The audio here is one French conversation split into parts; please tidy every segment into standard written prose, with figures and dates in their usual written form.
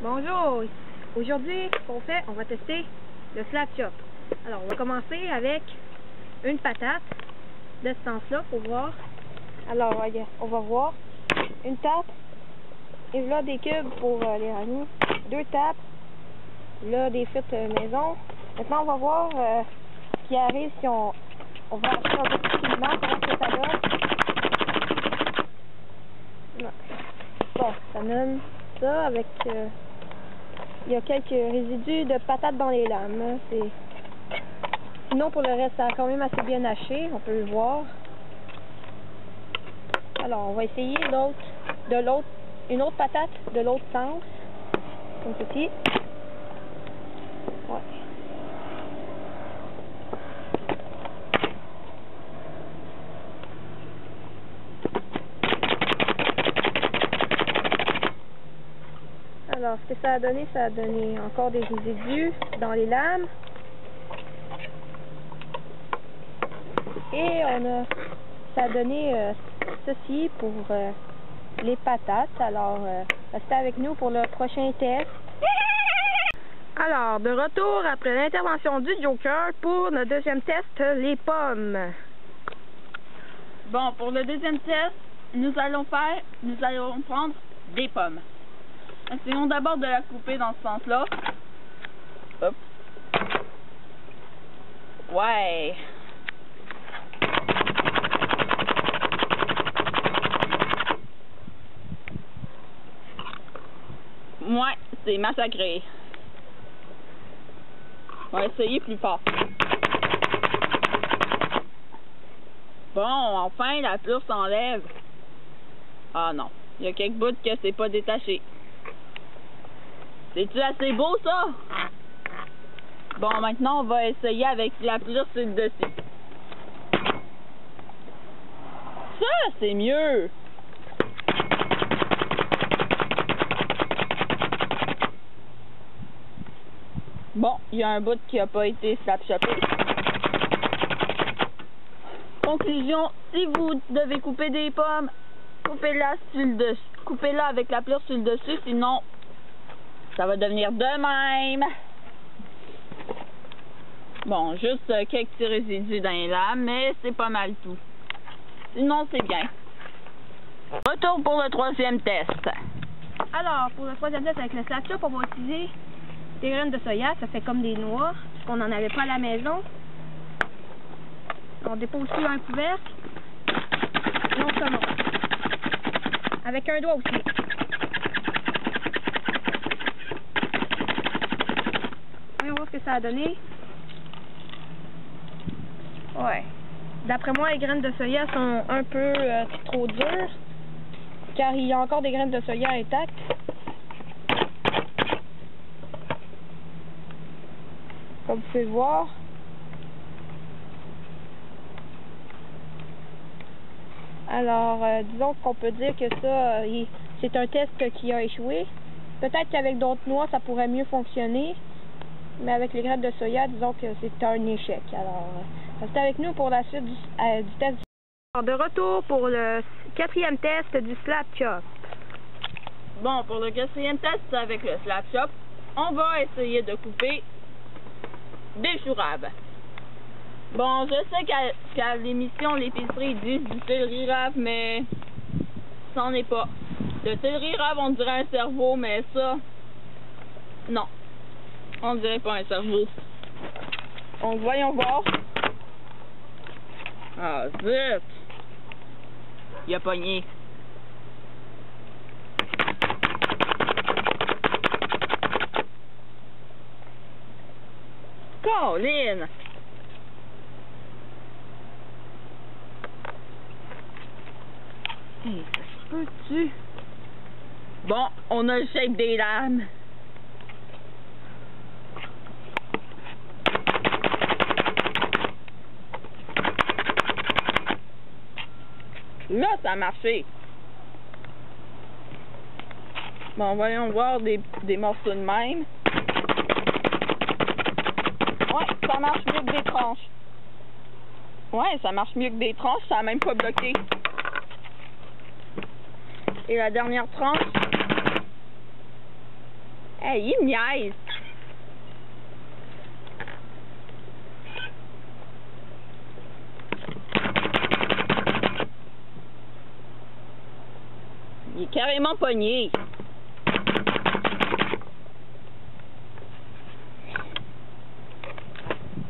Bonjour, aujourd'hui on va tester le slap chop. Alors on va commencer avec une patate de ce sens-là pour voir. Alors on va voir une tape et là des cubes pour les ragoûts, deux tapes, là des frites maison. Maintenant on va voir ce qui arrive si on va acheter un peu plus piment, comment que ça donne. Bon, ça donne ça avec il y a quelques résidus de patates dans les lames. Sinon, pour le reste, ça a quand même assez bien haché. On peut le voir. Alors, on va essayer une autre patate de l'autre sens. Comme ceci. Ouais. Alors, ce que ça a donné encore des résidus dans les lames. Et ça a donné ceci pour les patates. Alors, restez avec nous pour le prochain test. Alors, de retour après l'intervention du Joker pour notre deuxième test, les pommes. Bon, pour le deuxième test, nous allons prendre des pommes. Essayons d'abord de la couper dans ce sens-là. Hop. Ouais. Ouais, c'est massacré. On va essayer plus fort. Bon, enfin, la plure s'enlève. Ah non, il y a quelques bouts que c'est pas détaché. C'est-tu assez beau, ça? Bon, maintenant, on va essayer avec la plure sur le dessus. Ça, c'est mieux. Bon, il y a un bout qui n'a pas été slap-chopé. Conclusion, si vous devez couper des pommes, coupez-la avec la plure sur le dessus, sinon, ça va devenir de même. Bon, juste quelques petits résidus dans les lames, mais c'est pas mal tout. Sinon, c'est bien. Retour pour le troisième test. Alors, pour le troisième test avec le slap chop, on va utiliser des graines de soya. Ça fait comme des noix, puisqu'on n'en avait pas à la maison. On dépose aussi un couvercle. Et on commence. Avec un doigt aussi. Voyons voir ce que ça a donné. Ouais. D'après moi, les graines de soya sont un peu trop dures, car il y a encore des graines de soya intactes. Comme vous pouvez le voir. Alors, disons qu'on peut dire que ça, c'est un test qui a échoué. Peut-être qu'avec d'autres noix, ça pourrait mieux fonctionner. Mais avec les graines de soya, disons que c'est un échec. Alors, restez avec nous pour la suite du test. Alors, de retour pour le quatrième test du slap chop. Bon, pour le quatrième test avec le slap chop, on va essayer de couper des choux raves. Bon, je sais qu'à l'émission, l'épicerie disent du céleri rave, mais c'en est pas. Le céleri rave, on dirait un cerveau, mais ça, non. On dirait pas un cerveau. Donc, voyons voir. Ah, zut! Il a pogné. Colin! Hey, ça se peut-tu? Bon, on a le shape des lames. Là, ça a marché. Bon, voyons voir des morceaux de même. Ouais, ça marche mieux que des tranches. Ouais, ça marche mieux que des tranches, ça a même pas bloqué. Et la dernière tranche, Hey, il me niaise! Il est carrément pogné.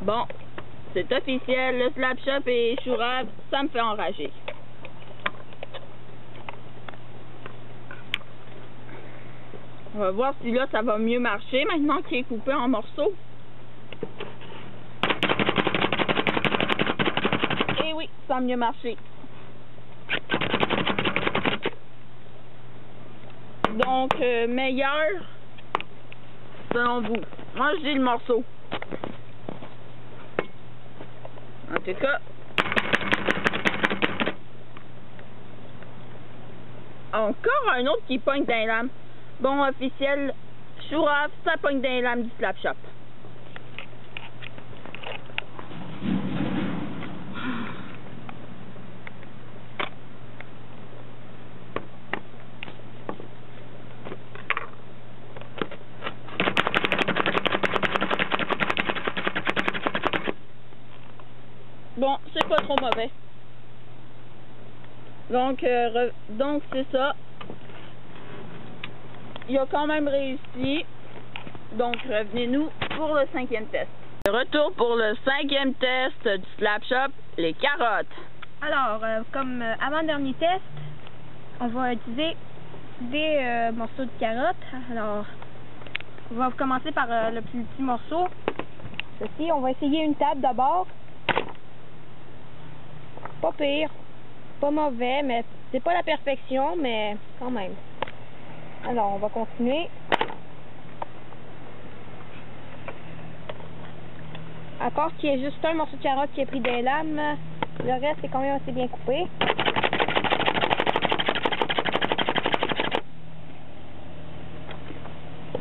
Bon, c'est officiel, le Slap Shop et Chourave, ça me fait enrager. On va voir si là ça va mieux marcher maintenant qu'il est coupé en morceaux. Eh oui, ça a mieux marché. Donc, meilleur, selon vous. Moi, je dis le morceau. En tout cas, encore un autre qui pogne dans les lames. Bon, officiel, Chourave, ça pogne dans les lames du Slap Shop. Bon, c'est pas trop mauvais. Donc c'est ça. Il a quand même réussi. Donc, revenez-nous pour le 5e test. Retour pour le 5e test du Slap Shop, les carottes. Alors, comme avant-dernier test, on va utiliser des morceaux de carottes. Alors, on va commencer par le plus petit morceau. Ceci, on va essayer une table d'abord. Pas pire, pas mauvais, mais c'est pas la perfection, mais quand même. Alors, on va continuer. À part qu'il y ait juste un morceau de carotte qui est pris des lames, le reste est quand même assez bien coupé.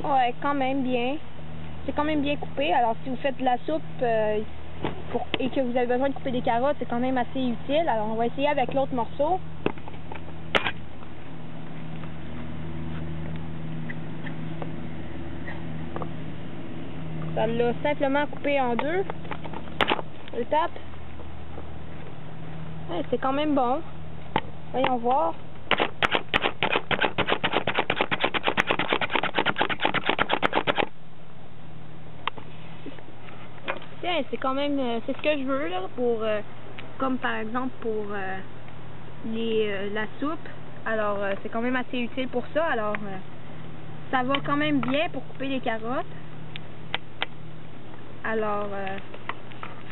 Ouais, quand même bien. C'est quand même bien coupé. Alors, si vous faites de la soupe et que vous avez besoin de couper des carottes, c'est quand même assez utile. Alors, on va essayer avec l'autre morceau. Ça l'a simplement coupé en deux. Je le tape. Ouais, c'est quand même bon. Voyons voir. Tiens, c'est quand même... c'est ce que je veux, là, pour... comme par exemple pour la soupe. Alors, c'est quand même assez utile pour ça. Alors, ça va quand même bien pour couper les carottes. Alors,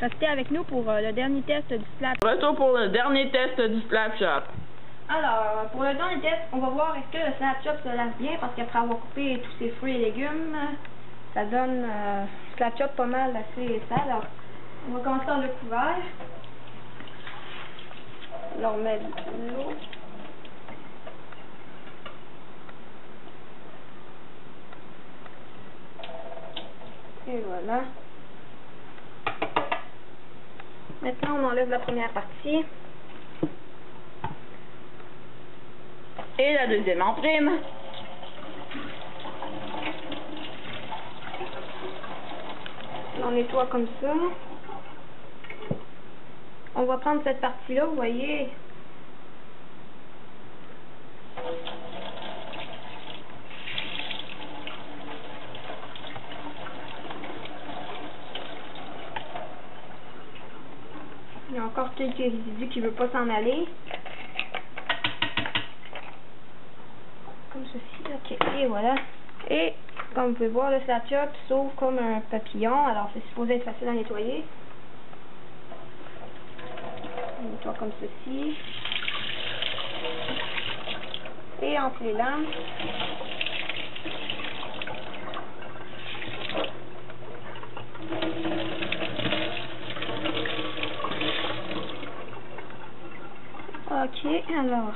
restez avec nous pour le dernier test du Slap Shop. Retour pour le dernier test du Slap Shop. Alors, pour le dernier test, on va voir est-ce que le Slap Shop se lave bien, parce qu'après avoir coupé tous ces fruits et légumes, ça donne Slap Shop pas mal assez sale. Alors, on va commencer par le couvert. Alors, on met de l'eau. Et voilà. Maintenant, on enlève la première partie. Et la deuxième en prime. On nettoie comme ça. On va prendre cette partie-là, vous voyez. Il y a encore quelques résidus qui ne veulent pas s'en aller. Comme ceci, ok, et voilà. Et comme vous pouvez voir, le Slap Shop s'ouvre comme un papillon, alors c'est supposé être facile à nettoyer. On nettoie comme ceci. Et entre les lames. Ok, alors,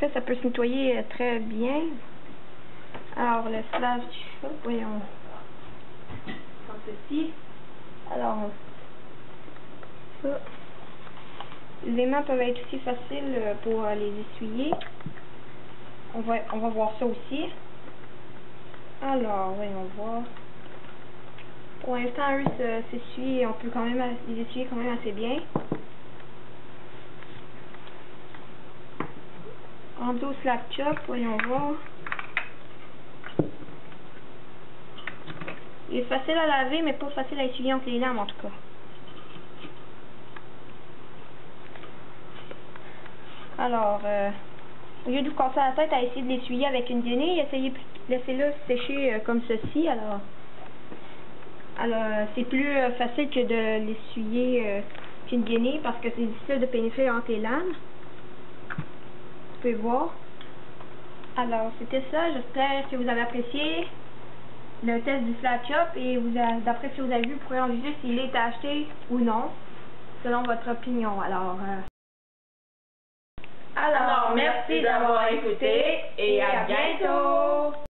ça peut se nettoyer très bien. Alors, le Slap Shop, voyons, comme ceci. Alors, ça. Les mains peuvent être aussi faciles pour les essuyer. On va voir ça aussi. Alors, voyons voir. Pour l'instant, eux s'essuient, on peut quand même les essuyer quand même assez bien. Rendu au slap chop, voyons voir. Il est facile à laver, mais pas facile à essuyer entre les lames en tout cas. Alors, au lieu de vous casser la tête à essayer de l'essuyer avec une guenille, laissez-le sécher comme ceci. Alors c'est plus facile que de l'essuyer qu'une guenille parce que c'est difficile de pénétrer entre les lames. Vous pouvez voir. Alors, c'était ça. J'espère que vous avez apprécié le test du slap chop et d'après ce que vous avez vu, vous pourrez en juger s'il est à acheter ou non, selon votre opinion. Alors, merci d'avoir écouté et à bientôt!